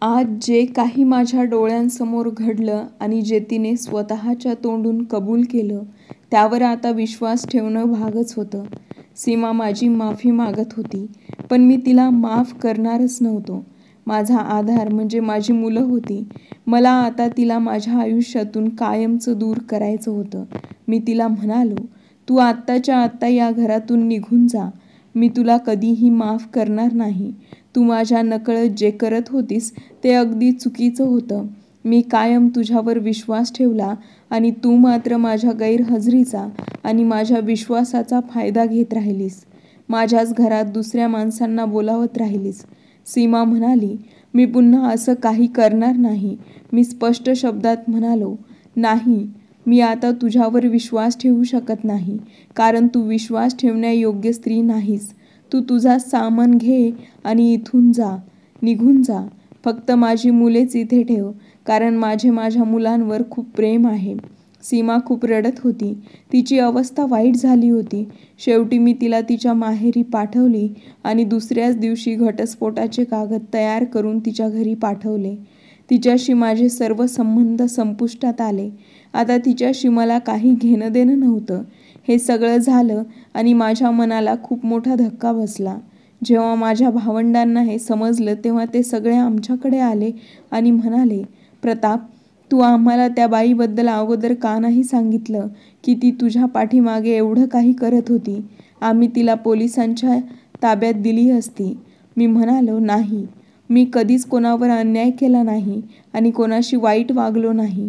आज जे काही माझ्या डोळ्यांसमोर घडलं आणि जे तिने स्वतःच्या तोंडून कबूल केलं त्यावर आता विश्वास ठेवणं भागच होतं. सीमा माझी माफी मागत होती, पण मी तिला माफ करणारच नव्हतो. माझा आधार म्हणजे माझी मुलं होती. मला आता तिला माझ्या आयुष्यातून कायमचं दूर करायचं होतं. मी तिला म्हणालो, तू आत्ताच्या आत्ता या घरातून निघून जा. मी तुला कधीही माफ करणार नाही. तू माझ्या नकळत जे करत होतीस ते अगदी चुकीचं होतं. मी कायम तुझ्यावर विश्वास ठेवला आणि तू मात्र माझ्या गैरहजेरीचा आणि माझ्या विश्वासाचा फायदा घेत राहिलीस. माझ्याच घरात दुसऱ्या माणसांना बोलावत राहिलीस. सीमा म्हणाली, मी पुन्हा असं काही करणार नाही. मी स्पष्ट शब्दात म्हणालो, नाही, मी आता तुझ्यावर विश्वास ठेवू शकत नाही, कारण तू विश्वास ठेवण्यायोग्य स्त्री नाहीस. तू तुझा सामान घे आणि इथून जा, निघून जा. फक्त माझी मुलेच इथे ठेव, कारण माझ्या मुलांवर खूप प्रेम आहे. सीमा खूप रडत होती. तिची अवस्था वाईट झाली होती. शेवटी मी तिला तिच्या माहेरी पाठवली आणि दुसऱ्याच दिवशी घटस्फोटाचे कागद तयार करून तिच्या घरी पाठवले. तिच्याशी माझे सर्व संबंध संपुष्टात आले. आता तिच्याशी मला काही घेणं देणं नव्हतं. हे सगळं झालं आणि माझ्या मनाला खूप मोठा धक्का बसला. जेव्हा माझ्या भावंडांना हे समजलं तेव्हा ते सगळे आमच्याकडे आले आणि म्हणाले, प्रताप, तू आम्हाला त्या बाईबद्दल अगोदर का नाही सांगितलं की ती तुझ्या पाठीमागे एवढं काही करत होती? आम्ही तिला पोलिसांच्या ताब्यात दिली असती. मी म्हणालो, नाही, मी कधीच कोणावर अन्याय केला नाही आणि कोणाशी वाईट वागलो नाही.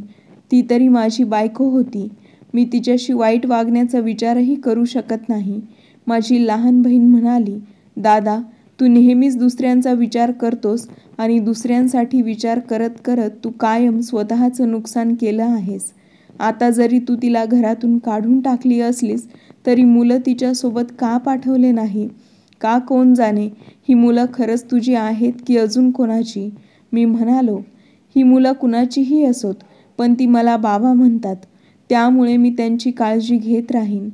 ती तरी माझी बायको होती. मी तिच्याशी वाईट वागण्याचा विचारही करू शकत नाही. माझी लहान बहीण म्हणाली, दादा, तू नेहमीच दुसऱ्यांचा विचार करतोस आणि दुसऱ्यांसाठी विचार करत करत तू कायम स्वतःचं नुकसान केलं आहेस. आता जरी तू तिला घरातून काढून टाकली असलीस तरी मुलं तिच्यासोबत का पाठवले नाही? का कोण जाणे, ही मुलं खरंच तुझी आहेत की अजून कोणाची? मी म्हणालो, ही मुलं कुणाचीही असोत, पण ती मला बाबा म्हणतात, त्यामुळे मी त्यांची काळजी घेत राहीन.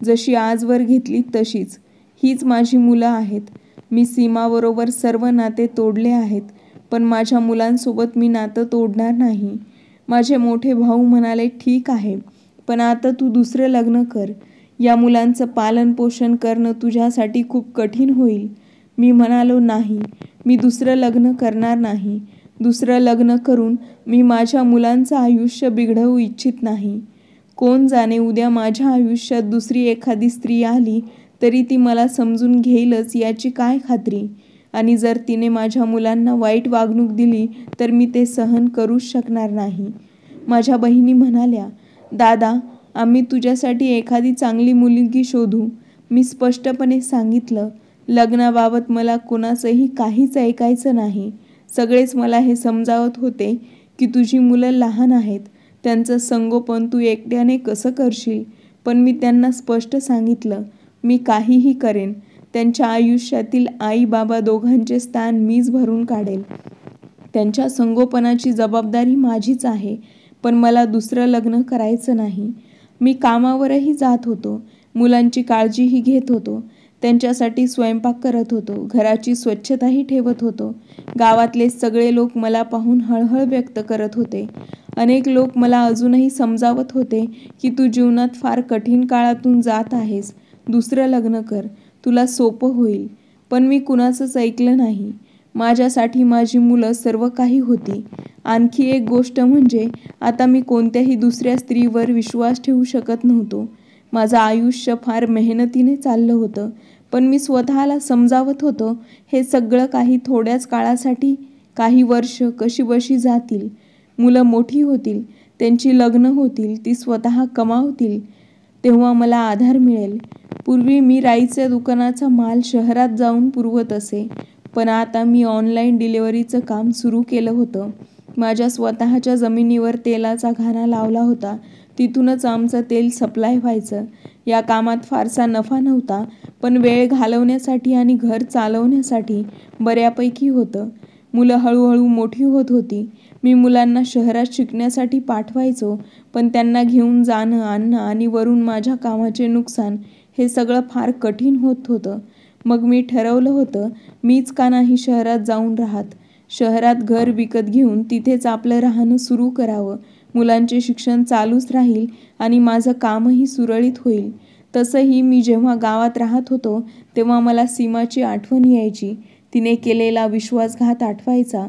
जशी आजवर घेतली तशीच. हीच माझी मुलं आहेत. मी सीमाबरोबर सर्व नाते तोडले आहेत, पण माझ्या मुलांसोबत मी नातं तोडणार नाही. माझे मोठे भाऊ म्हणाले, ठीक आहे, पण आता तू दुसरं लग्न कर. या मुलांचं पालनपोषण करणं तुझ्यासाठी खूप कठीण होईल. मी म्हणालो, नाही, मी दुसरं लग्न करणार नाही. दुसरं लग्न करून मी माझ्या मुलांचं आयुष्य बिघडवू इच्छित नाही. कोण जाणे, उद्या माझ्या आयुष्यात दुसरी एखादी स्त्री आली तरी ती मला समजून घेईलच याची काय खात्री? आणि जर तिने माझ्या मुलांना वाईट वागणूक दिली तर मी ते सहन करूच शकणार नाही. माझ्या बहिणी म्हणाल्या, दादा, आम्ही तुझ्यासाठी एखादी चांगली मुलगी शोधू. मी स्पष्टपणे सांगितलं, लग्नाबाबत मला कोणाचंही काहीच ऐकायचं नाही. सगळेच मला हे समजावत होते की तुझी मुलं लहान आहेत, त्यांचं संगोपन तू एकट्याने कसं करशील? पण मी त्यांना स्पष्ट सांगितलं, मी काहीही करेन. त्यांच्या आयुष्यातील आई बाबा दोघांचे स्थान मीच भरून काढेल. त्यांच्या संगोपनाची जबाबदारी माझीच आहे, पण मला दुसरं लग्न करायचं नाही. मी कामावरही जात होतो, मुलांची काळजीही घेत होतो, त्यांच्यासाठी स्वयंपाक करत होतो, घराची स्वच्छताही ठेवत होतो. गावातले सगळे लोक मला पाहून हळहळ व्यक्त करत होते. अनेक लोक मला अजूनही समजावत होते की तू जीवनात फार कठीण काळातून जात आहेस. दुसरं लग्न कर, तुला सोपं होईल. पण मी कुणाचंच ऐकलं नाही. माझ्यासाठी माझी मुलं सर्व काही होती. आणखी एक गोष्ट म्हणजे आता मी कोणत्याही दुसऱ्या स्त्रीवर विश्वास ठेवू शकत नव्हतो. माझं आयुष्य फार मेहनतीने चाललं होतं, पण मी स्वतःला समजावत होतो, हे सगळं काही थोड्याच काळासाठी, काही वर्ष कशीबशी जातील. मुलं मोठी होतील, त्यांची लग्न होतील, ती स्वतः कमावतील, तेव्हा मला आधार मिळेल. पूर्वी मी राईच्या दुकानाचा माल शहरात जाऊन पुरवत असे, पण आता मी ऑनलाईन डिलिव्हरीचं काम सुरू केलं होतं. माझ्या स्वतःच्या जमिनीवर तेलाचा घाणा लावला होता. तिथूनच आमचं तेल सप्लाय व्हायचं. या कामात फारसा नफा नव्हता, पण वेळ घालवण्यासाठी आणि घर चालवण्यासाठी बऱ्यापैकी होतं. मुलं हळूहळू मोठी होत होती. मी मुलांना शहरात शिकण्यासाठी पाठवायचो, पण त्यांना घेऊन जाणं, आणणं आणि वरून माझ्या कामाचे नुकसान, हे सगळं फार कठीण होत होतं. मग मी ठरवलं होतं, मीच का नाही शहरात जाऊन राहत. शहरात घर विकत घेऊन तिथेच आपलं राहणं सुरू करावं. मुलांचे शिक्षण चालूच राहील आणि माझं कामही सुरळीत होईल. तसंही मी जेव्हा गावात राहत होतो तेव्हा मला सीमाची आठवण यायची. तिने केलेला विश्वासघात आठवायचा.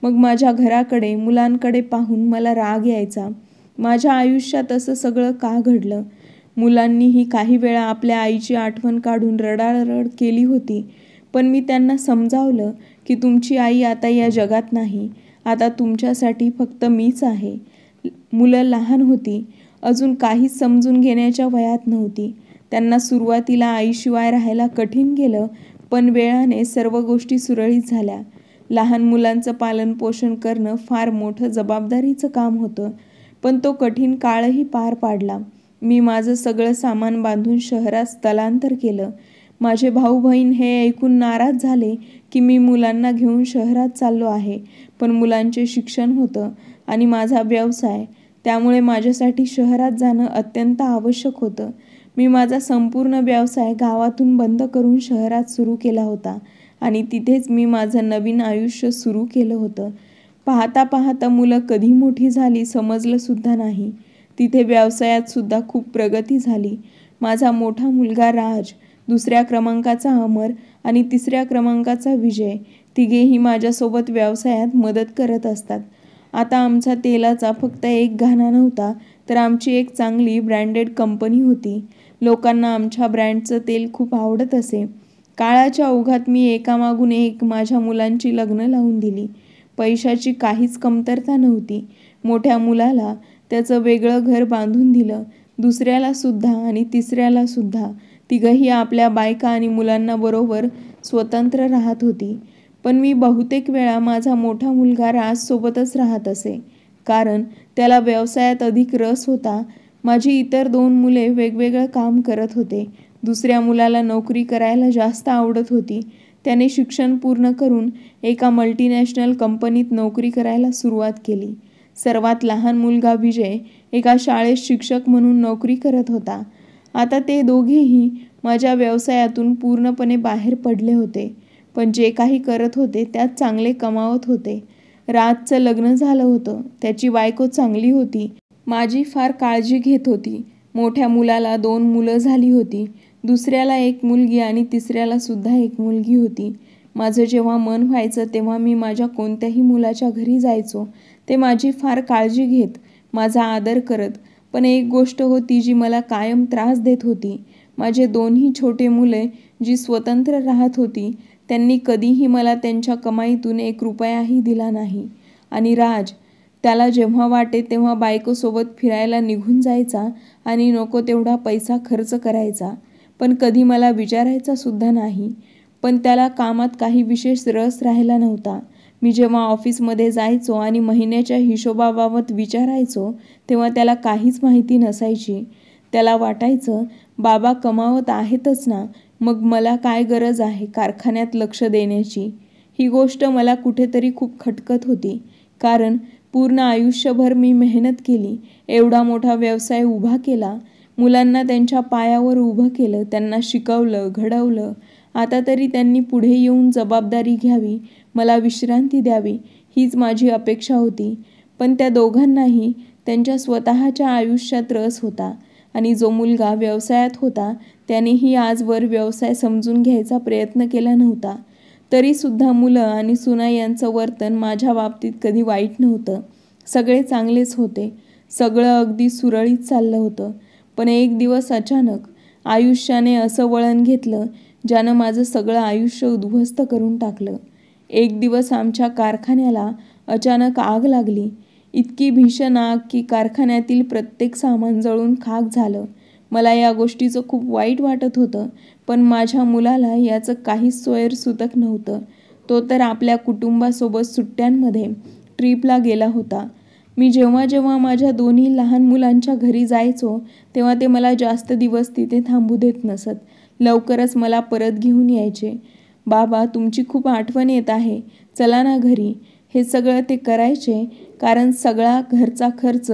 मग माझ्या घराकडे, मुलांकडे पाहून मला राग यायचा. माझ्या आयुष्यात असं सगळं का घडलं? मुलांनीही काही वेळा आपल्या आईची आठवण काढून रडारड केली होती. पण मी त्यांना समजावलं की तुमची आई आता या जगात नाही. आता तुमच्यासाठी फक्त मीच आहे. मुलं लहान होती. अजून काहीच समजून घेण्याच्या वयात नव्हती. त्यांना सुरुवातीला आईशिवाय राहायला कठीण गेलं, पण वेळाने सर्व गोष्टी सुरळीत झाल्या. लहान मुलांचं पालनपोषण करणं फार मोठं जबाबदारीचं काम होतं, पण तो कठीण काळही पार पाडला. मी माझं सगळं सामान बांधून शहरात स्थलांतर केलं. माझे भाऊ बहीण हे ऐकून नाराज झाले की मी मुलांना घेऊन शहरात चाललो आहे. पण मुलांचे शिक्षण होतं आणि माझा व्यवसाय, त्यामुळे माझ्यासाठी शहरात जाणं अत्यंत आवश्यक होतं. मी माझा संपूर्ण व्यवसाय गावातून बंद करून शहरात सुरू केला होता आणि तिथेच मी माझं नवीन आयुष्य सुरू केलं होतं. पाहता पाहता मुलं कधी मोठी झाली समजलं सुद्धा नाही. तिथे व्यवसायात सुद्धा खूप प्रगती झाली. माझा मोठा मुलगा राज, दुसऱ्या क्रमांकाचा अमर आणि तिसऱ्या क्रमांकाचा विजय, तिघेही माझ्यासोबत व्यवसायात मदत करत असतात. आता आमचा तेलाचा फक्त एक घाणा नव्हता, तर आमची एक चांगली ब्रँडेड कंपनी होती. लोकांना आमच्या ब्रँडचं तेल खूप आवडत असे. काळाच्या ओघात मी एकामागून एक माझ्या मुलांची लग्न लावून दिली. पैशाची काहीच कमतरता नव्हती. मोठ्या मुलाला त्याचं वेगळं घर बांधून दिलं, दुसऱ्याला सुद्धा आणि तिसऱ्याला सुद्धा. तिघंही आपल्या बायका आणि मुलांना बरोबर स्वतंत्र राहत होती. पण मी बहुतेक वेळा माझा मोठा मुलगा राजसोबतच राहत असे, कारण त्याला व्यवसायात अधिक रस होता. माझी इतर 2 मुले वेगवेगळं काम करत होते. दुसऱ्या मुलाला नोकरी करायला जास्त आवडत होती. त्याने शिक्षण पूर्ण करून एका मल्टीनॅशनल कंपनीत नोकरी करायला सुरुवात केली. सर्वात लहान मुलगा विजय एका शाळेत शिक्षक म्हणून नोकरी करत होता. आता ते दोघेही माझ्या व्यवसायातून पूर्णपणे बाहेर पडले होते, पण जे काही करत होते त्यात चांगले कमावत होते. राजचं लग्न झालं होतं. त्याची बायको चांगली होती. माझी फार काळजी घेत होती. मोठ्या मुलाला 2 मुलं झाली होती. दुसऱ्याला 1 मुलगी आणि तिसऱ्याला सुद्धा 1 मुलगी होती. माझं जेव्हा मन व्हायचं तेव्हा मी माझ्या कोणत्याही मुलाच्या घरी जायचो. ते माझी फार काळजी घेत, माझा आदर करत. पण एक गोष्ट होती जी मला कायम त्रास देत होती. माझे 2ही छोटे मुले जी स्वतंत्र राहत होती, त्यांनी कधीही मला त्यांच्या कमाईतून 1 रुपयाही दिला नाही. आणि राज, त्याला जेव्हा वाटे तेव्हा बायकोसोबत फिरायला निघून जायचा आणि नको तेवढा पैसा खर्च करायचा, पण कधी मला विचारायचा सुद्धा नाही. पण त्याला कामात काही विशेष रस राहिला नव्हता. मी जेव्हा ऑफिसमध्ये जायचो आणि महिन्याच्या हिशोबाबाबत विचारायचो तेव्हा त्याला काहीच माहिती नसायची. त्याला वाटायचं, बाबा कमावत आहेतच ना, मग मला काय गरज आहे कारखान्यात लक्ष देण्याची. ही गोष्ट मला कुठेतरी खूप खटकत होती, कारण पूर्ण आयुष्यभर मी मेहनत केली, एवढा मोठा व्यवसाय उभा केला, मुलांना त्यांच्या पायावर उभं केलं, त्यांना शिकवलं, घडवलं. आता तरी त्यांनी पुढे येऊन जबाबदारी घ्यावी, मला विश्रांती द्यावी, हीच माझी अपेक्षा होती. पण त्या दोघांनाही त्यांच्या स्वतःच्या आयुष्यात रस होता आणि जो मुलगा व्यवसायात होता त्यानेही आजवर व्यवसाय समजून घ्यायचा प्रयत्न केला नव्हता. तरीसुद्धा मुलं आणि सुना यांचं वर्तन माझ्या बाबतीत कधी वाईट नव्हतं. सगळे चांगलेच होते. सगळं अगदी सुरळीत चाललं होतं. पण एक दिवस अचानक आयुष्याने असं वळण घेतलं ज्यानं माझं सगळं आयुष्य उद्ध्वस्त करून टाकलं. एक दिवस आमच्या कारखान्याला अचानक आग लागली. इतकी भीषण आग की कारखान्यातील प्रत्येक सामान जळून खाक झालं. मला या गोष्टीचं खूप वाईट वाटत होतं, पण माझ्या मुलाला याचं काहीच सोयरसूतक नव्हतं. तो तर आपल्या कुटुंबासोबत सुट्ट्यांमध्ये ट्रीपला गेला होता. मी जेव्हा जेव्हा माझ्या 2ही लहान मुलांच्या घरी जायचो तेव्हा ते मला जास्त दिवस तिथे थांबू देत नसत. लवकरच मला परत घेऊन यायचे. बाबा, तुमची खूप आठवण येत आहे, चला ना घरी. हे सगळं ते करायचे कारण सगळा घरचा खर्च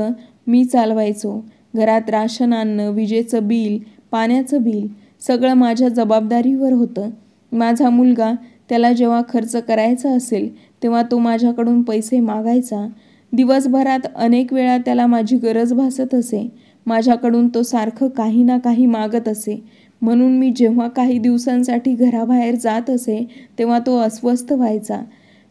मी चालवायचो. घरात राशन आणणं, विजेचं बिल, पाण्याचं बिल सगळं माझ्या जबाबदारीवर होतं. माझा मुलगा, त्याला जेव्हा खर्च करायचा असेल तेव्हा तो माझ्याकडून पैसे मागायचा. दिवसभरात अनेक वेळा त्याला माझी गरज भासत असे. माझ्याकडून तो सारखं काही ना काही मागत असे. म्हणून मी जेव्हा काही दिवसांसाठी घराबाहेर जात असे तेव्हा तो अस्वस्थ व्हायचा.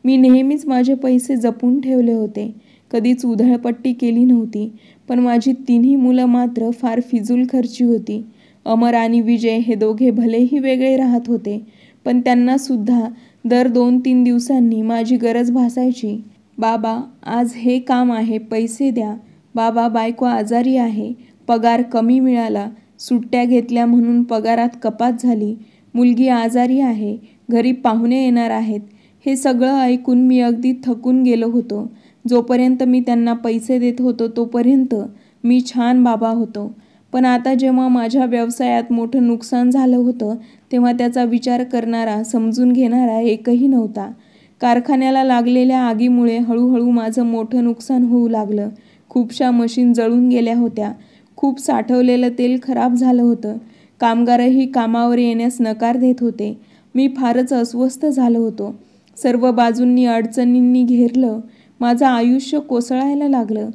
मी नेहमीच माझे पैसे जपून ठेवले होते. कधीच उधळपट्टी केली नव्हती. पण माझी तिन्ही मुलं मात्र फार फिजूलखर्ची होती. अमर आणि विजय हे दोघे भलेही वेगळे राहत होते, पण त्यांनासुद्धा दर 2-3 दिवसांनी माझी गरज भासायची. बाबा, आज हे काम आहे, पैसे द्या. बाबा, बायको आजारी आहे, पगार कमी मिळाला. सुट्ट्या घेतल्या म्हणून पगारात कपात झाली. मुलगी आजारी आहे, घरी पाहुणे येणार आहेत. हे सगळं ऐकून मी अगदी थकून गेलो होतो. जोपर्यंत मी त्यांना पैसे देत होतो तोपर्यंत मी छान बाबा होतो. पण आता जेव्हा माझ्या व्यवसायात मोठं नुकसान झालं होतं तेव्हा त्याचा विचार करणारा, समजून घेणारा एकही नव्हता. कारखान्याला लागलेल्या आगीमुळे हळूहळू माझं मोठं नुकसान होऊ लागलं. खूपशा मशीन जळून गेल्या होत्या. खूप साठवलेलं तेल खराब झालं होतं. कामगारही कामावर येण्यास नकार देत होते. मी फारच अस्वस्थ झालो होतो. सर्व बाजूंनी अडचणींनी घेरलं. माझं आयुष्य कोसळायला लागलं.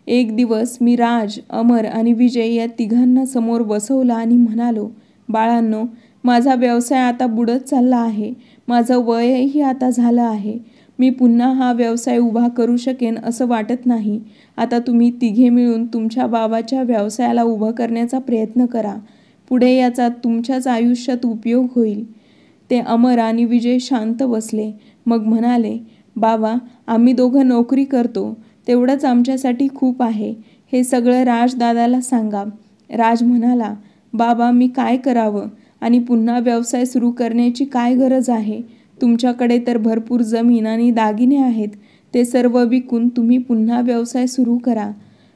एक दिवस मी राज, अमर आणि विजय या तिघांना समोर बसवलं आणि म्हणालो, बाळांनो, माझा व्यवसाय आता बुडत चालला आहे. माझं वयही आता झालं आहे. मी पुन्हा हा व्यवसाय उभा करू शकेन असं वाटत नाही. आता तुम्ही तिघे मिळून तुमच्या बाबाच्या व्यवसायाला उभं करण्याचा प्रयत्न करा. पुढे याचा तुमच्याच आयुष्यात उपयोग होईल. ते अमर आणि विजय शांत बसले. मग म्हणाले, बाबा, आम्ही दोघं नोकरी करतो, तेवढंच आमच्यासाठी खूप आहे. हे सगळं राजदादाला सांगा. राज म्हणाला, बाबा, मी काय करावं आणि पुन्हा व्यवसाय सुरू करण्याची काय गरज आहे? तुमच्याकडे तर भरपूर जमीन आणि दागिने आहेत. ते सर्व विकून तुम्ही पुन्हा व्यवसाय सुरू करा.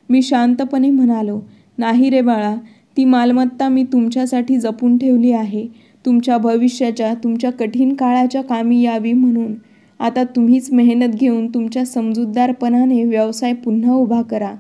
मी शांतपणे म्हणालो, नाही रे बाळा, ती मालमत्ता मी तुमच्यासाठी जपून ठेवली आहे. तुमच्या भविष्याच्या, तुमच्या कठीण काळाच्या कामी यावी म्हणून. आता तुम्हीच मेहनत घेऊन तुमच्या समजूतदारपणाने व्यवसाय पुन्हा उभा करा.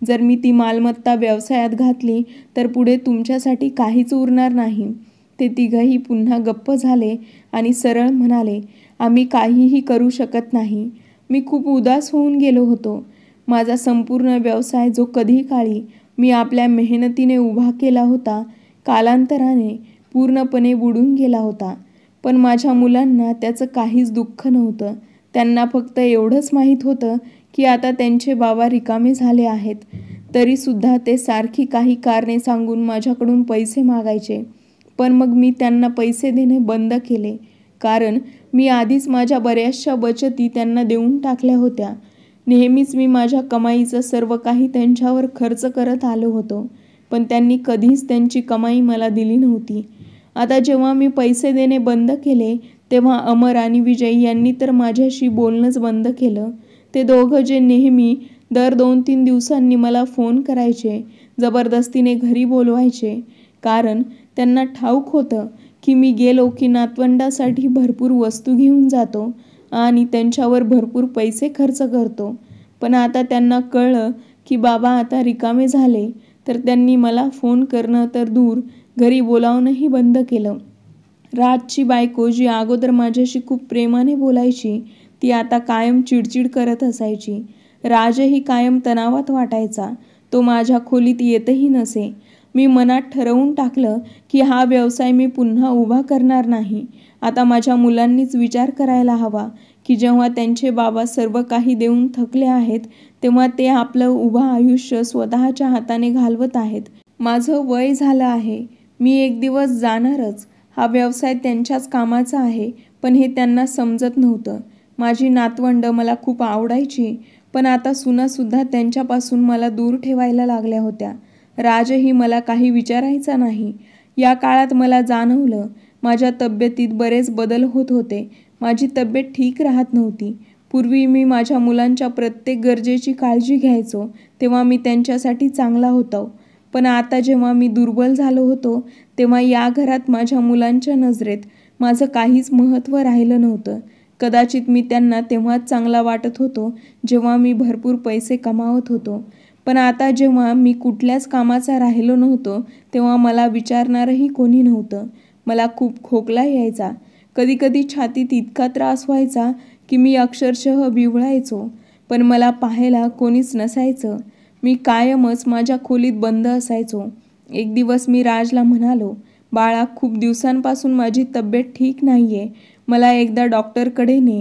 जर मी ती मालमत्ता व्यवसायात घातली तर पुढे तुमच्यासाठी काहीच उरणार नाही. ते तिघंही पुन्हा गप्प झाले आणि सरळ म्हणाले, आम्ही काहीही करू शकत नाही. मी खूप उदास होऊन गेलो होतो. माझा संपूर्ण व्यवसाय जो कधी काळी मी आपल्या मेहनतीने उभा केला होता, कालांतराने पूर्णपणे बुडून गेला होता. पण माझ्या मुलांना त्याचं काहीच दुःख नव्हतं. त्यांना फक्त एवढंच माहीत होतं की आता त्यांचे बाबा रिकामे झाले आहेत. तरीसुद्धा ते सारखी काही कारणे सांगून माझ्याकडून पैसे मागायचे. पण मग मी त्यांना पैसे देणे बंद केले. कारण मी आधीच माझ्या बऱ्याचशा बचती त्यांना देऊन टाकल्या होत्या. नेहमीच मी माझ्या कमाईचं सर्व काही त्यांच्यावर खर्च करत आलो होतो. पण त्यांनी कधीच त्यांची कमाई मला दिली नव्हती. आता जेव्हा मी पैसे देणे बंद केले तेव्हा अमर आणि विजय यांनी तर माझ्याशी बोलणंच बंद केलं. ते दोघं जे नेहमी दर 2-3 दिवसांनी मला फोन करायचे, जबरदस्तीने घरी बोलवायचे. कारण त्यांना ठाऊक होतं की मी गेलो की नातवंडासाठी भरपूर वस्तू घेऊन जातो आणि त्यांच्यावर भरपूर पैसे खर्च करतो. पण आता त्यांना कळलं की बाबा आता रिकामे झाले तर त्यांनी मला फोन करणं तर दूर, घरी बोलावणंही बंद केलं. राजची बायको, जी अगोदर माझ्याशी खूप प्रेमाने बोलायची, ती आता कायम चिडचिड करत असायची. राजही कायम तणावात वाटायचा. तो माझ्या खोलीत येतही नसे. मी मनात ठरवून टाकलं की हा व्यवसाय मी पुन्हा उभा करणार नाही. आता माझ्या मुलांनीच विचार करायला हवा की जेव्हा त्यांचे बाबा सर्व काही देऊन थकले आहेत तेव्हा ते आपलं उभं आयुष्य स्वतःच्या हाताने घालवत आहेत. माझं वय झालं आहे. मी एक दिवस जाणारच. हा व्यवसाय त्यांच्याच कामाचा आहे. पण हे त्यांना समजत नव्हतं. माझी नातवंडं मला खूप आवडायची, पण आता सुनासुद्धा त्यांच्यापासून मला दूर ठेवायला लागल्या होत्या. राजही मला काही विचारायचा नाही. या काळात मला जाणवलं माझ्या तब्येतीत बरेच बदल होत होते. माझी तब्येत ठीक राहत नव्हती. पूर्वी मी माझ्या मुलांच्या प्रत्येक गरजेची काळजी घ्यायचो तेव्हा मी त्यांच्यासाठी चांगला होतो. पण आता जेव्हा मी दुर्बल झालो होतो तेव्हा या घरात माझ्या मुलांच्या नजरेत माझं काहीच महत्त्व राहिलं नव्हतं. कदाचित मी त्यांना तेव्हाच चांगला वाटत होतो जेव्हा मी भरपूर पैसे कमावत होतो. पण आता जेव्हा मी कुठल्याच कामाचा राहिलो नव्हतो तेव्हा मला विचारणारही कोणी नव्हतं. मला खूप खोकला यायचा. कधीकधी छातीत इतका त्रास व्हायचा की मी अक्षरशः विव्हळायचो, पण मला पाहायला कोणीच नसायचं. मी कायमच माझ्या खोलीत बंद असायचो. एक दिवस मी राजला म्हणालो, बाळा, खूप दिवसांपासून माझी तब्येत ठीक नाहीये, मला एकदा डॉक्टरकडे ने.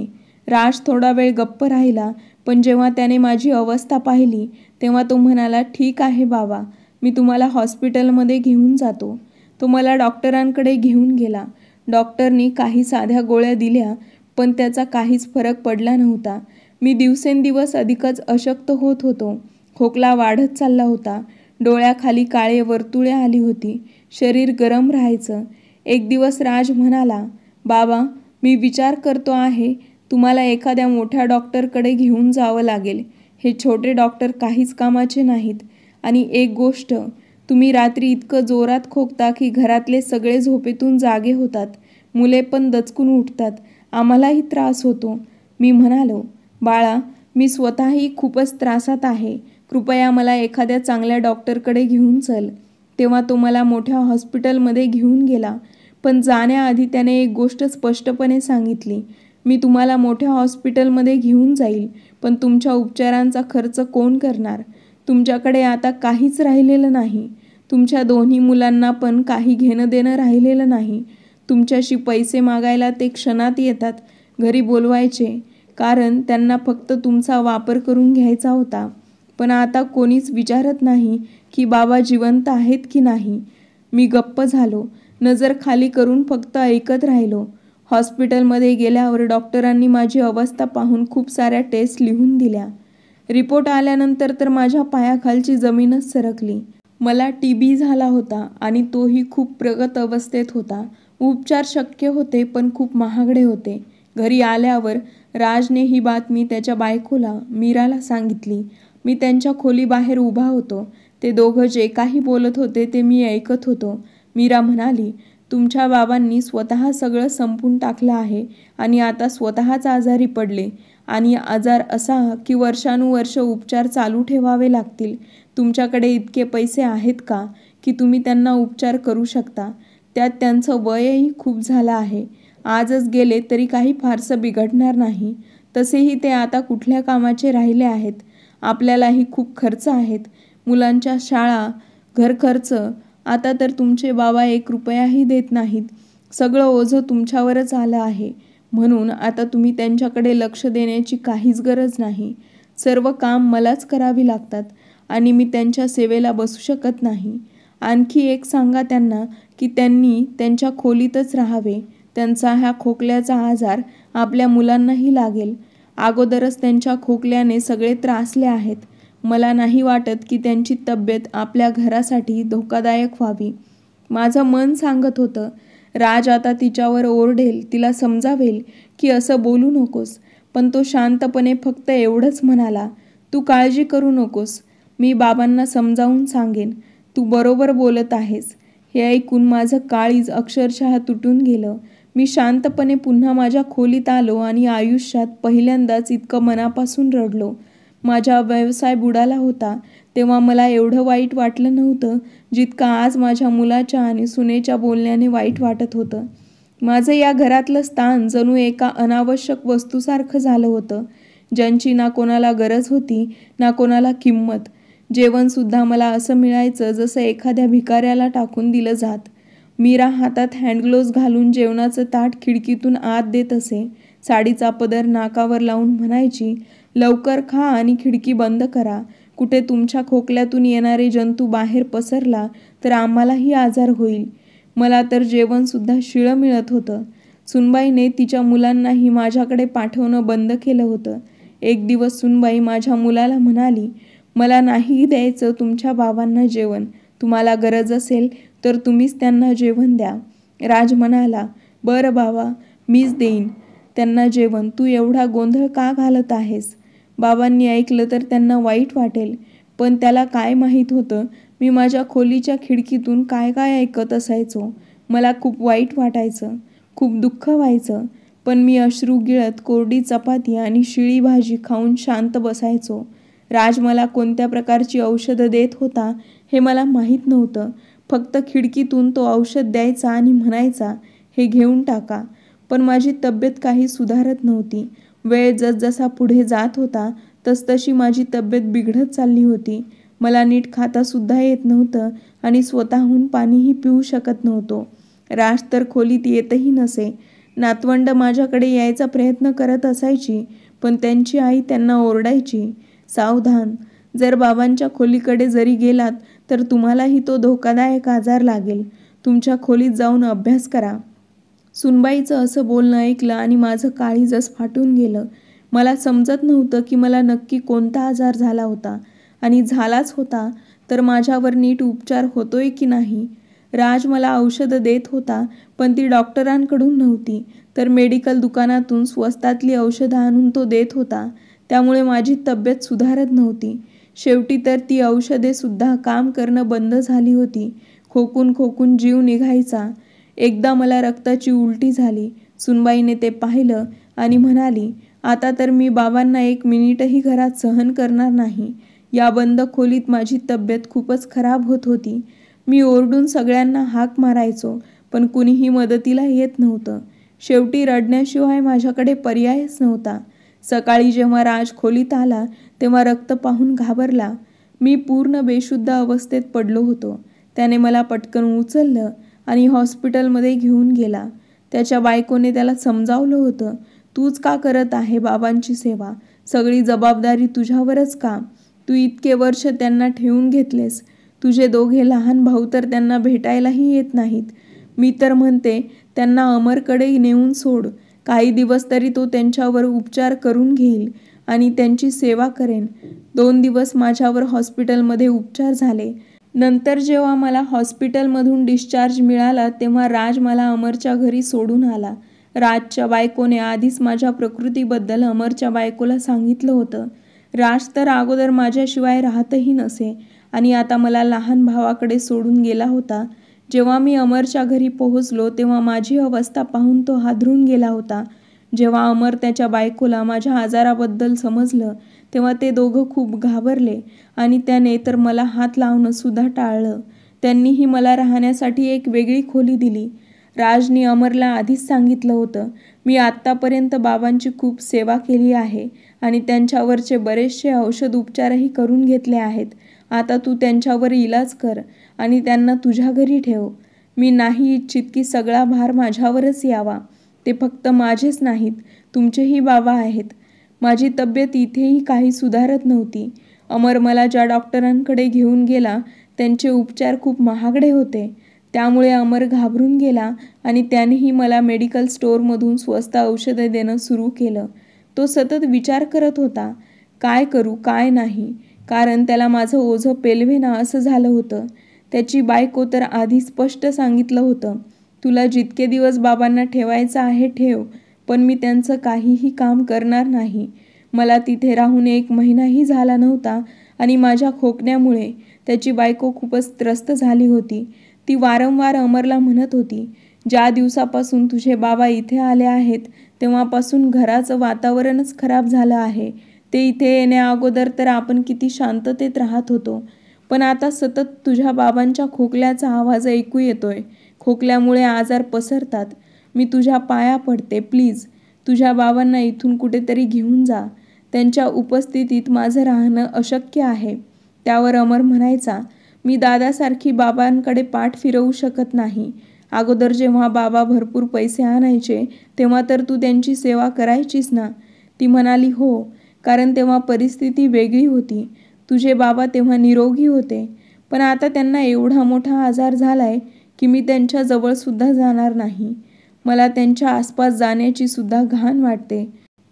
राज थोडा वेळ गप्प राहिला, पण जेव्हा त्याने माझी अवस्था पाहिली तेव्हा तो म्हणाला, ठीक आहे बाबा, मी तुम्हाला हॉस्पिटलमध्ये घेऊन जातो. तो मला डॉक्टरांकडे घेऊन गेला. डॉक्टरनी काही साध्या गोळ्या दिल्या, पण त्याचा काहीच फरक पडला नव्हता. मी दिवसेंदिवस अधिकच अशक्त होत होतो. खोकला वाढत चालला होता. डोळ्याखाली काळे वर्तुळे आली होती. शरीर गरम राहायचं. एक दिवस राज म्हणाला, बाबा, मी विचार करतो आहे तुम्हाला एखाद्या मोठ्या डॉक्टरकडे घेऊन जावं लागेल. हे छोटे डॉक्टर काहीच कामाचे नाहीत. आणि एक गोष्ट, तुम्ही रात्री इतकं जोरात खोकता की घरातले सगळे झोपेतून जागे होतात. मुले पण दचकून उठतात. आम्हालाही त्रास होतो. मी म्हणालो, बाळा, मी स्वतःही खूपच त्रासात आहे. कृपया मला एखाद्या चांगल्या डॉक्टरकडे घेऊन चल. तेव्हा तो मला मोठ्या हॉस्पिटलमध्ये घेऊन गेला. पण जाण्याआधी त्याने एक गोष्ट स्पष्टपणे सांगितली, मी तुम्हाला मोठ्या हॉस्पिटलमध्ये घेऊन जाईल, पण तुमच्या उपचारांचा खर्च कोण करणार? तुमच्याकडे आता काहीच राहिलेलं नाही. तुमच्या दोन्ही मुलांना पण काही घेणं देणं राहिलेलं नाही. तुमच्याशी पैसे मागायला ते क्षणात येतात. घरी बोलवायचे, कारण त्यांना फक्त तुमचा वापर करून घ्यायचा होता. पण आता कोणीच विचारत नाही की बाबा जिवंत आहेत की नाही. मी गप्प झालो. नजर खाली करून फक्त ऐकत राहिलो. हॉस्पिटलमध्ये गेल्यावर डॉक्टरांनी माझी अवस्था पाहून खूप साऱ्या टेस्ट लिहून दिल्या. रिपोर्ट आल्यानंतर तर माझ्या पायाखालची जमीनच सरकली. मला TB झाला होता आणि तोही खूप प्रगत अवस्थेत होता. उपचार शक्य होते, पण खूप महागडे होते. घरी आल्यावर राजने ही बातमी त्याच्या बायकोला, मीराला सांगितली. मी त्यांच्या खोलीबाहेर उभा होतो. ते दोघं जे काही बोलत होते ते मी ऐकत होतो. मीरा म्हणाली, तुमच्या बाबांनी स्वतः सगळं संपून टाकलं आहे आणि आता स्वतःच आजारी पडले. आणि आजार असा की वर्षानुवर्ष उपचार चालू ठेवावे लागतील. तुमच्याकडे इतके पैसे आहेत का की तुम्ही त्यांना उपचार करू शकता? त्यात त्यांचं वयही खूप झालं आहे. आजच गेले तरी काही फारसं बिघडणार नाही. तसेही ते आता कुठल्या कामाचे राहिले आहेत? आपल्यालाही खूप खर्च आहेत. मुलांच्या शाळा, घरखर्च. आता तर तुमचे बाबा 1 रुपयाही देत नाहीत. सगळं ओझं तुमच्यावरच आलं आहे. म्हणून आता तुम्ही त्यांच्याकडे लक्ष देण्याची काहीच गरज नाही. सर्व काम मलाच करावी लागतात आणि मी त्यांच्या सेवेला बसू शकत नाही. आणखी एक सांगा त्यांना की त्यांनी त्यांच्या खोलीतच राहावे. त्यांचा हा खोकल्याचा आजार आपल्या मुलांनाही लागेल. अगोदरच त्यांच्या खोकल्याने सगळे त्रासले आहेत. मला नाही वाटत की त्यांची तब्येत आपल्या घरासाठी धोकादायक व्हावी. माझं मन सांगत होतं, राज आता तिच्यावर ओरडेल, तिला समजावेल की असं बोलू नकोस. पण तो शांतपणे फक्त एवढंच म्हणाला, तू काळजी करू नकोस. मी बाबांना समजावून सांगेन. तू बरोबर बोलत आहेस. हे ऐकून माझं काळीज अक्षरशः तुटून गेलं. मी शांतपणे पुन्हा माझ्या खोलीत आलो आणि आयुष्यात पहिल्यांदाच इतकं मनापासून रडलो. माझा व्यवसाय बुडाला होता तेव्हा मला एवढं वाईट वाटलं नव्हतं जितकं आज माझ्या मुलाच्या आणि सुनेच्या बोलण्याने वाईट वाटत होतं. माझं या घरातलं स्थान जणू एका अनावश्यक वस्तूसारखं झालं होतं, ज्यांची ना कोणाला गरज होती ना कोणाला किंमत. जेवणसुद्धा मला असं मिळायचं जसं एखाद्या भिकाऱ्याला टाकून दिलं जात. मीरा हातात हँडग्लोव्ज घालून जेवणाचं ताट खिडकीतून आत देत असे. साडीचा पदर नाकावर लावून म्हणायची, लवकर खा आणि खिडकी बंद करा. कुठे तुमच्या खोकल्यातून येणारे जंतू बाहेर पसरला तर आम्हालाही आजार होईल. मला तर जेवणसुद्धा शिळं मिळत होतं. सुनबाईने तिच्या मुलांनाही माझ्याकडे पाठवणं बंद केलं होतं. एक दिवस सुनबाई माझ्या मुलाला म्हणाली, मला नाही द्यायचं तुमच्या बाबांना जेवण. तुम्हाला गरज असेल तर तुम्हीच त्यांना जेवण द्या. राज म्हणाला, बरं बाबा, मीच देईन त्यांना जेवण. तू एवढा गोंधळ का घालत आहेस? बाबांनी ऐकलं तर त्यांना वाईट वाटेल. पण त्याला काय माहीत होतं मी माझ्या खोलीच्या खिडकीतून काय काय ऐकत असायचो. मला खूप वाईट वाटायचं, खूप दुःख व्हायचं. पण मी अश्रू गिळत कोरडी चपाती आणि शिळी भाजी खाऊन शांत बसायचो. राज मला कोणत्या प्रकारची औषधं देत होता हे मला माहीत नव्हतं. फक्त खिडकीतून तो औषध द्यायचा आणि म्हणायचा, हे घेऊन टाका. पण माझी तब्येत काही सुधारत नव्हती. वेळ जसजसा पुढे जात होता तसतशी माझी तब्येत बिघडत चालली होती. मला नीट खातासुद्धा येत नव्हतं आणि स्वतःहून पाणीही पिऊ शकत नव्हतो. राज तर खोलीत येतही नसे. नातवंड माझ्याकडे यायचा प्रयत्न करत असायची, पण त्यांची आई त्यांना ओरडायची, सावधान, जर बाबांच्या खोलीकडे जरी गेलात तर तुम्हालाही तो धोकादायक आजार लागेल. तुमच्या खोलीत जाऊन अभ्यास करा. सुनबाईचं असं बोलणं ऐकलं आणि माझं काळीजच फाटून गेलं. मला समजत नव्हतं की मला नक्की कोणता आजार झाला होता आणि झालाच होता तर माझ्यावर नीट उपचार होतोय की नाही. राज मला औषधं देत होता, पण ती डॉक्टरांकडून नव्हती, तर मेडिकल दुकानातून स्वस्तातली औषधं आणून तो देत होता. त्यामुळे माझी तब्येत सुधारत नव्हती. शेवटी तर ती औषधेसुद्धा काम करणं बंद झाली होती. खोकून खोकून जीव निघायचा. एकदा मला रक्ताची उलटी झाली. सुनबाईने ते पाहिलं आणि म्हणाली, आता तर मी बाबांना 1 मिनिटही घरात सहन करणार नाही. या बंद खोलीत माझी तब्येत खूपच खराब होत होती. मी ओरडून सगळ्यांना हाक मारायचो, पण कुणीही मदतीला येत नव्हतं. शेवटी रडण्याशिवाय माझ्याकडे पर्यायच नव्हता. सकाळी जेव्हा राज खोलीत आला तेव्हा रक्त पाहून घाबरला. मी पूर्ण बेशुद्ध अवस्थेत पडलो होतो. त्याने मला पटकन उचललं आणि हॉस्पिटलमध्ये घेऊन गेला. त्याच्या बायकोने त्याला समजावलं होतं, तूच का करत आहे बाबांची सेवा? सगळी जबाबदारी तुझ्यावरच का? तू इतके वर्ष त्यांना ठेवून घेतलेस. तुझे 2 लहान भाऊ तर त्यांना भेटायलाही येत नाहीत. मी तर म्हणते त्यांना अमरकडे नेऊन सोड. काही दिवस तरी तो त्यांच्यावर उपचार करून घेईल आणि त्यांची सेवा करेन. 2 दिवस माझ्यावर हॉस्पिटलमध्ये उपचार झाले. नंतर जेव्हा मला हॉस्पिटलमधून डिस्चार्ज मिळाला तेव्हा राज मला अमरच्या घरी सोडून आला. राजच्या बायकोने आधीच माझ्या प्रकृतीबद्दल अमरच्या बायकोला सांगितलं होतं. राज तर अगोदर माझ्याशिवाय राहतही नसे आणि आता मला लहान भावाकडे सोडून गेला होता. जेव्हा मी अमरच्या घरी पोहोचलो तेव्हा माझी अवस्था पाहून तो हादरून गेला होता. जेव्हा अमर त्याच्या बायकोला माझ्या आजाराबद्दल समजलं तेव्हा ते दोघं खूप घाबरले आणि त्याने तर मला हात लावणं सुद्धा टाळलं. त्यांनीही मला राहण्यासाठी एक वेगळी खोली दिली. राजनी अमरला आधीच सांगितलं होतं, मी आत्तापर्यंत बाबांची खूप सेवा केली आहे आणि त्यांच्यावरचे बरेचसे औषध उपचारही करून घेतले आहेत. आता तू त्यांच्यावर इलाज कर आणि त्यांना तुझ्या घरी ठेव. मी नाही इच्छित की सगळा भार माझ्यावरच यावा. ते फक्त माझेच नाहीत, तुमचेही बाबा आहेत. माझी तब्येत इथेही काही सुधारत नव्हती. अमर मला ज्या डॉक्टरांकडे घेऊन गेला त्यांचे उपचार खूप महागडे होते. त्यामुळे अमर घाबरून गेला आणि त्यानेही मला मेडिकल स्टोअरमधून स्वस्त औषधे देणं सुरू केलं. तो सतत विचार करत होता, काय करू काय नाही, कारण त्याला माझं ओझं पेलवेना असं झालं होतं. त्याची बायको तर आधी स्पष्ट सांगितलं होतं, तुला जितके दिवस बाबांना ठेवायचं आहे ठेव, पण मी त्यांचं काहीही काम करणार नाही. मला तिथे राहून 1 महिनाही झाला नव्हता आणि माझ्या खोकण्यामुळे त्याची बायको खूपच त्रस्त झाली होती. ती वारंवार अमरला म्हणत होती, ज्या दिवसापासून तुझे बाबा इथे आले आहेत तेव्हापासून घराचं वातावरणच खराब झालं आहे. ते इथे येण्याअगोदर तर आपण किती शांततेत राहत होतो, पण आता सतत तुझ्या बाबांच्या खोकल्याचा आवाज ऐकू येतोय. खोकल्यामुळे आजार पसरतात. मी तुझ्या पाया पडते, प्लीज तुझ्या बाबांना इथून कुठेतरी घेऊन जा. त्यांच्या उपस्थितीत माझं राहणं अशक्य आहे. त्यावर अमर म्हणायचा, मी दादासारखी बाबांकडे पाठ फिरवू शकत नाही. अगोदर जेव्हा बाबा भरपूर पैसे आणायचे तेव्हा तर तू त्यांची सेवा करायचीस ना? ती म्हणाली, हो, कारण तेव्हा परिस्थिती वेगळी होती. तुझे बाबा तेव्हा निरोगी होते, पण आता त्यांना एवढा मोठा आजार झालाय की मी त्यांच्या जवळसुद्धा जाणार नाही. मला त्यांच्या आसपास जाण्याची सुद्धा घाण वाटते.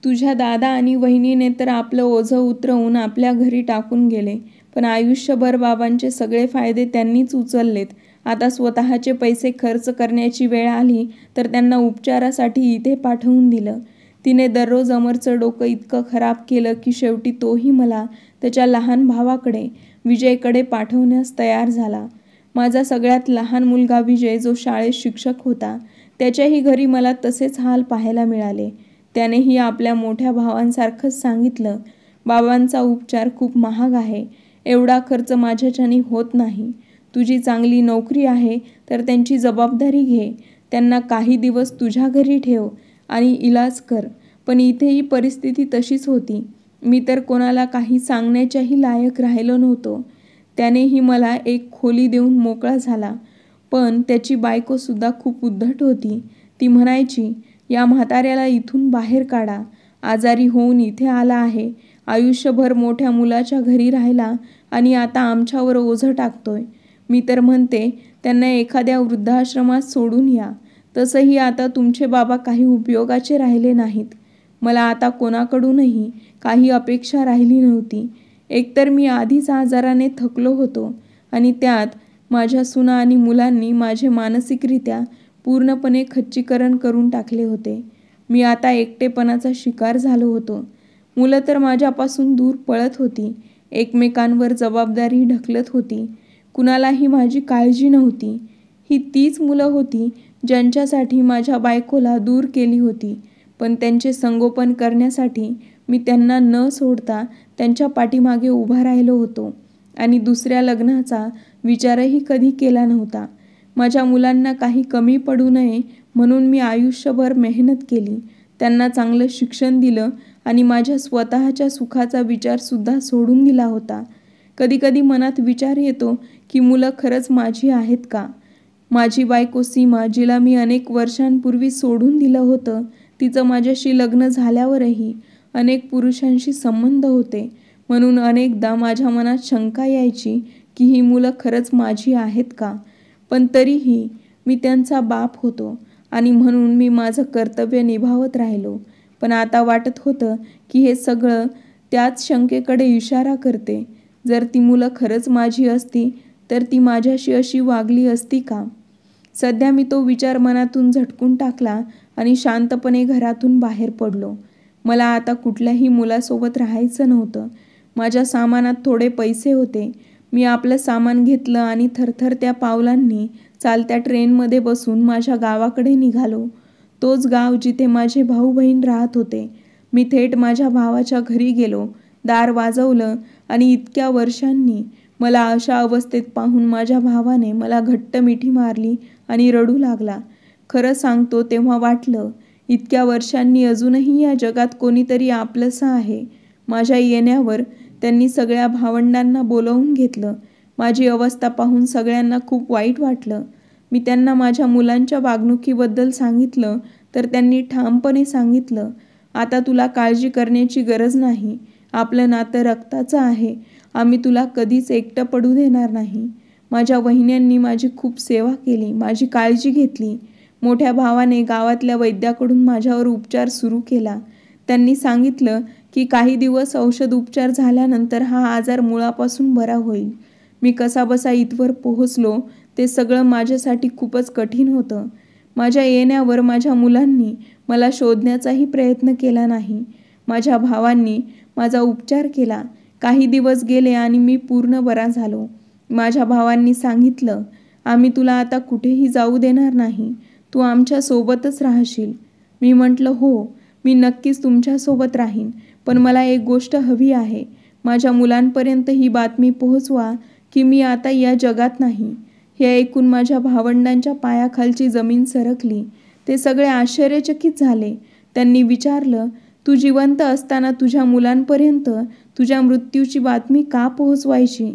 तुझ्या दादा आणि वहिनीने तर आपलं ओझं उतरवून आपल्या घरी टाकून गेले, पण आयुष्यभर बाबांचे सगळे फायदे त्यांनीच उचललेत. आता स्वतःचे पैसे खर्च करण्याची वेळ आली तर त्यांना उपचारासाठी इथे पाठवून दिलं. तिने दररोज अमरचं डोकं इतकं खराब केलं की शेवटी तोही मला त्याच्या लहान भावाकडे, विजयकडे पाठवण्यास तयार झाला. माझा सगळ्यात लहान मुलगा विजय, जो शाळेत शिक्षक होता, त्याच्याही घरी मला तसेच हाल पाहायला मिळाले. त्यानेही आपल्या मोठ्या भावांसारखंच सांगितलं, बाबांचा उपचार खूप महाग आहे, एवढा खर्च माझ्याच्याने होत नाही. तुझी चांगली नोकरी आहे तर त्यांची जबाबदारी घे. त्यांना काही दिवस तुझ्या घरी ठेव आणि इलाज कर, पण इथेही परिस्थिती तशीच होती. मी तर कोणाला काही सांगण्याच्याही लायक राहिलो नव्हतो. त्यानेही मला एक खोली देऊन मोकळा झाला. पण त्याची बायकोसुद्धा खूप उद्धट होती. ती म्हणायची, या म्हाताऱ्याला इथून बाहेर काढा. आजारी होऊन इथे आला आहे. आयुष्यभर मोठ्या मुलाच्या घरी राहिला आणि आता आमच्यावर ओझं टाकतोय. मी तर म्हणते त्यांना एखाद्या वृद्धाश्रमात सोडून या. तसंही आता तुमचे बाबा काही उपयोगाचे राहिले नाहीत. मला आता कोणाकडूनही काही अपेक्षा राहिली नव्हती. एकतर मी आधीच आजाराने थकलो होतो आणि त्यात माझ्या सुना आणि मुलांनी माझे मानसिकरित्या पूर्णपणे खच्चीकरण करून टाकले होते. मी आता एकटेपणाचा शिकार झालो होतो. मुलं तर माझ्यापासून दूर पळत होती. एकमेकांवर जबाबदारी ढकलत होती. कुणालाही माझी काळजी नव्हती. ही तीच मुलं होती ज्यांच्यासाठी माझ्या बायकोला दूर केली होती. पण त्यांचे संगोपन करण्यासाठी मी त्यांना न सोडता त्यांच्या पाठीमागे उभा राहिलो होतो आणि दुसऱ्या लग्नाचा विचारही कधी केला नव्हता. माझ्या मुलांना काही कमी पडू नये म्हणून मी आयुष्यभर मेहनत केली. त्यांना चांगलं शिक्षण दिलं आणि माझ्या स्वतःच्या सुखाचा विचारसुद्धा सोडून दिला होता. कधीकधी मनात विचार येतो की मुलं खरंच माझी आहेत का? माझी बायको सीमा, जिला मी अनेक वर्षांपूर्वी सोडून दिलं होतं, तिचं माझ्याशी लग्न झाल्यावरही अनेक पुरुषांशी संबंध होते. म्हणून अनेकदा माझ्या मनात शंका यायची की ही मुलं खरंच माझी आहेत का? पण तरीही मी त्यांचा बाप होतो आणि म्हणून मी माझं कर्तव्य निभावत राहिलो. पण आता वाटत होतं की हे सगळं त्याच शंकेकडे इशारा करते. जर ती मुलं खरंच माझी असती तर ती माझ्याशी अशी वागली असती का? सध्या मी तो विचार मनातून झटकून टाकला आणि शांतपणे घरातून बाहेर पडलो. मला आता कुठल्याही मुलासोबत राहायचं नव्हतं. माझ्या सामानात थोडे पैसे होते. मी आपलं सामान घेतलं आणि थरथरत्या पावलांनी चालत्या ट्रेनमध्ये बसून माझ्या गावाकडे निघालो. तोच गाव जिथे माझे भाऊ बहीण राहत होते. मी थेट माझ्या भावाच्या घरी गेलो. दार वाजवलं आणि इतक्या वर्षांनी मला अशा अवस्थेत पाहून माझ्या भावाने मला घट्ट मिठी मारली आणि रडू लागला. खरं सांगतो, तेव्हा वाटलं इतक्या वर्षांनी अजूनही या जगात कोणीतरी आपलंसं आहे. माझ्या येण्यावर त्यांनी सगळ्या भावंडांना बोलावून घेतलं. माझी अवस्था पाहून सगळ्यांना खूप वाईट वाटलं. मी त्यांना माझ्या मुलांच्या वागणुकीबद्दल सांगितलं तर त्यांनी ठामपणे सांगितलं, आता तुला काळजी करण्याची गरज नाही. आपलं नातं रक्ताचं आहे. आम्ही तुला कधीच एकटं पडू देणार नाही. माझ्या वहिन्यांनी माझी खूप सेवा केली, माझी काळजी घेतली. मोठ्या भावाने गावातल्या वैद्याकडून माझ्यावर उपचार सुरू केला. त्यांनी सांगितलं की काही दिवस औषध उपचार झाल्यानंतर हा आजार मुळापासून बरा होईल. मी कसाबसा इथवर पोहोचलो. ते सगळं माझ्यासाठी खूपच कठीण होतं. माझ्या येण्यावर माझ्या मुलांनी मला शोधण्याचाही प्रयत्न केला नाही. माझ्या भावांनी माझा उपचार केला. काही दिवस गेले आणि मी पूर्ण बरा झालो. माझ्या भावांनी सांगितलं, आम्ही तुला आता कुठेही जाऊ देणार नाही. तू आमच्या सोबतच राहशील. मी म्हटलं, हो, मी नक्कीच तुमच्यासोबत राहीन. पण मला एक गोष्ट हवी आहे. माझ्या मुलांपर्यंत ही बातमी पोहोचवा की मी आता या जगात नाही. हे ऐकून माझ्या भावंडांच्या पायाखालची जमीन सरकली. ते सगळे आश्चर्यचकित झाले. त्यांनी विचारलं, तू जिवंत असताना तुझ्या मुलांपर्यंत तुझ्या मृत्यूची बातमी का पोहोचवायची?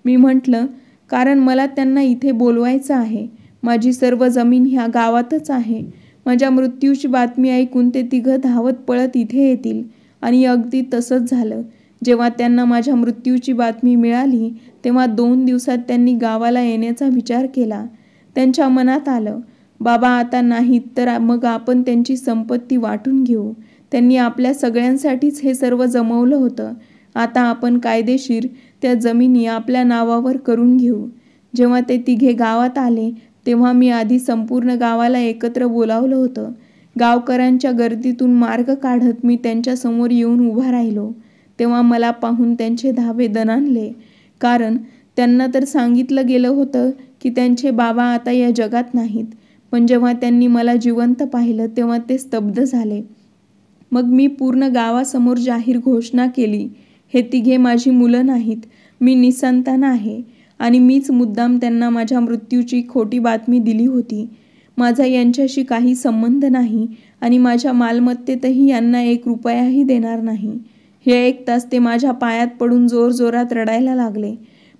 मी म्हटलं, कारण मला त्यांना इथे बोलवायचं आहे. माझी सर्व जमीन ह्या गावातच आहे. माझ्या मृत्यूची बातमी ऐकून ते तिघं धावत पळत इथे येतील. आणि अगदी तसंच झालं. जेव्हा त्यांना माझ्या मृत्यूची बातमी मिळाली तेव्हा 2 दिवसात त्यांनी गावाला येण्याचा विचार केला. त्यांच्या मनात आलं, बाबा आता नाहीत तर मग आपण त्यांची संपत्ती वाटून घेऊ. त्यांनी आपल्या सगळ्यांसाठीच हे सर्व जमवलं होतं. आता आपण कायदेशीर त्या जमिनी आपल्या नावावर करून घेऊ. जेव्हा ते तिघे गावात आले तेव्हा मी आधी संपूर्ण गावाला एकत्र बोलावलं होतं. गावकऱ्यांच्या गर्दीतून मार्ग काढत मी त्यांच्यासमोर येऊन उभा राहिलो. तेव्हा मला पाहून त्यांचे धाबे दणाणले. कारण त्यांना तर सांगितलं गेलं होतं की त्यांचे बाबा आता या जगात नाहीत. पण जेव्हा त्यांनी मला जिवंत पाहिलं तेव्हा ते स्तब्ध झाले. मग मी पूर्ण गावासमोर जाहीर घोषणा केली, हे तिघे माझी मुलं नाहीत. मी निसंतान आहे आणि मीच मुद्दाम त्यांना माझ्या मृत्यूची खोटी बातमी दिली होती. माझा यांच्याशी काही संबंध नाही आणि माझ्या मालमत्तेतही यांना 1 रुपयाही देणार नाही. हे ऐकताच ते माझ्या पायात पडून जोरजोरात रडायला लागले.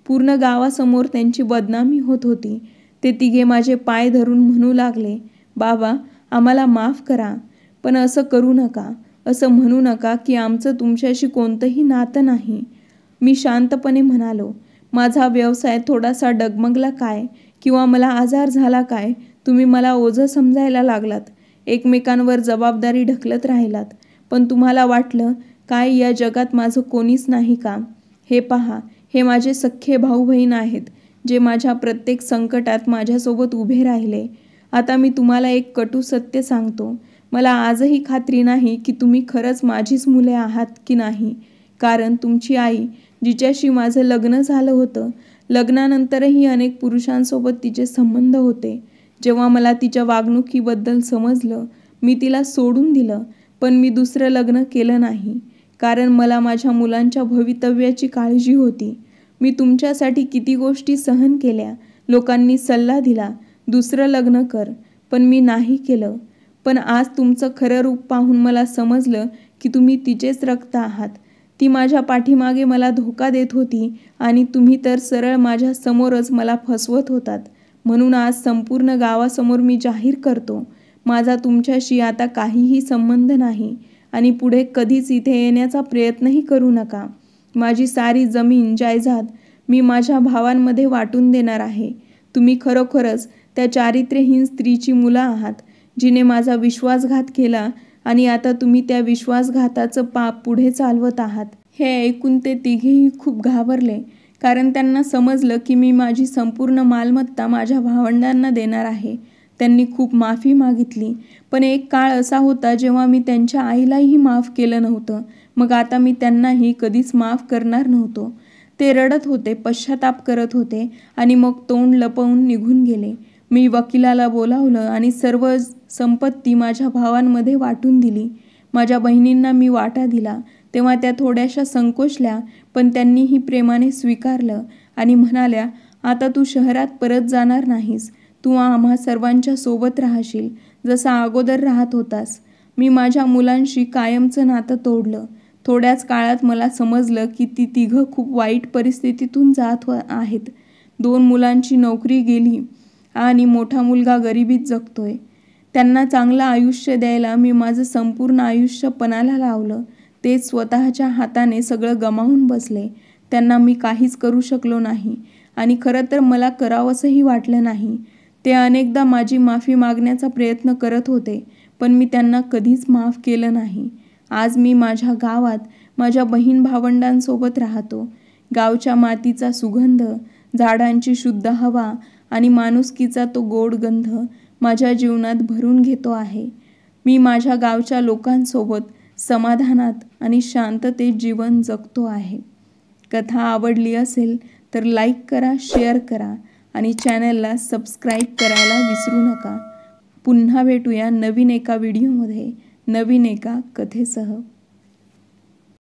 पूर्ण गावासमोर त्यांची बदनामी होत होती. ते तिघे माझे पाय धरून म्हणू लागले, बाबा आम्हाला माफ करा, पण असं करू नका, असं म्हणू नका की आमचं तुमच्याशी कोणतंही नातं नाही. मी शांतपणे म्हणालो, माझा व्यवसाय थोडासा डगमगला काय किंवा मला आजार झाला काय तुम्ही मला ओझं समजायला लागलात. एकमेकांवर जबाबदारी ढकलत राहिलात. पण तुम्हाला वाटलं काय या जगात माझं कोणीच नाही का? हे पहा, हे माझे सख्खे भाऊ बहीण आहेत जे माझ्या प्रत्येक संकटात माझ्यासोबत उभे राहिले. आता मी तुम्हाला एक कटू सत्य सांगतो. मला आजही खात्री नाही की तुम्ही खरंच माझीच मुले आहात की नाही. कारण तुमची आई, जिच्याशी माझं लग्न झालं होतं, लग्नानंतरही अनेक पुरुषांसोबत तिचे संबंध होते. जेव्हा मला तिच्या वागणुकीबद्दल समजलं, मी तिला सोडून दिलं. पण मी दुसरं लग्न केलं नाही, कारण मला माझ्या मुलांच्या भवितव्याची काळजी होती. मी तुमच्यासाठी किती गोष्टी सहन केल्या. लोकांनी सल्ला दिला, दुसरं लग्न कर, पण मी नाही केलं. पण आज तुमचं खरं रूप पाहून मला समजलं की तुम्ही तिचेच रक्त आहात. ती माझ्या पाठीमागे मला धोका देत होती आणि तुम्ही तर सरळ माझ्या समोरच मला फसवत होतात. म्हणून आज संपूर्ण गावासमोर मी जाहीर करतो, माझा तुमच्याशी आता काहीही संबंध नाही आणि पुढे कधीच इथे येण्याचा प्रयत्नही करू नका. माझी सारी जमीन जायदाद मी माझ्या भावांमध्ये वाटून देणार आहे. तुम्ही खरोखरच त्या चारित्र्यहीन स्त्रीची मुलं आहात, जिने माझा विश्वासघात केला आणि आता तुम्ही त्या विश्वासघाताचं पाप पुढे चालवत आहात. हे ऐकून ते तिघेही खूप घाबरले, कारण त्यांना समजलं की मी माझी संपूर्ण मालमत्ता माझ्या भावंडांना देणार आहे. त्यांनी खूप माफी मागितली. पण एक काळ असा होता जेव्हा मी त्यांच्या आईलाही माफ केलं नव्हतं. मग आता मी त्यांनाही कधीच माफ करणार नव्हतो. ते रडत होते, पश्चाताप करत होते आणि मग तोंड लपवून निघून गेले. मी वकिलाला बोलावलं आणि सर्व संपत्ती माझ्या भावांमध्ये वाटून दिली. माझ्या बहिणींना मी वाटा दिला तेव्हा त्या थोड्याशा संकोचल्या, पण त्यांनीही प्रेमाने स्वीकारलं आणि म्हणाल्या, आता तू शहरात परत जाणार नाहीस. तू आम्हा सर्वांच्या सोबत राहशील, जसा अगोदर राहत होतास. मी माझ्या मुलांशी कायमचं नातं तोडलं. थोड्याच काळात मला समजलं की ती तिघं खूप वाईट परिस्थितीतून जात आहेत. 2 मुलांची नोकरी गेली आणि मोठा मुलगा गरिबीत जगतोय. त्यांना चांगलं आयुष्य द्यायला मी माझं संपूर्ण आयुष्य पणाला लावलं. ते स्वतःच्या हाताने सगळं गमावून बसले. त्यांना मी काहीच करू शकलो नाही आणि खरं तर मला करावंसंही वाटलं नाही. ते अनेकदा माझी माफी मागण्याचा प्रयत्न करत होते, पण मी त्यांना कधीच माफ केलं नाही. आज मी माझ्या गावात माझ्या बहीण भावंडांसोबत राहतो. गावच्या मातीचा सुगंध, झाडांची शुद्ध हवा आणि माणुसकीचा तो गोड गंध माझ्या जीवनात भरून घेतो आहे. मी माझ्या गावच्या लोकांसोबत समाधानात आणि शांततेत जीवन जगतो आहे. कथा आवडली असेल तर लाईक करा, शेअर करा आणि चॅनलला सबस्क्राईब करायला विसरू नका. पुन्हा भेटूया नवीन एका व्हिडिओमध्ये, नवीन एका कथेसह.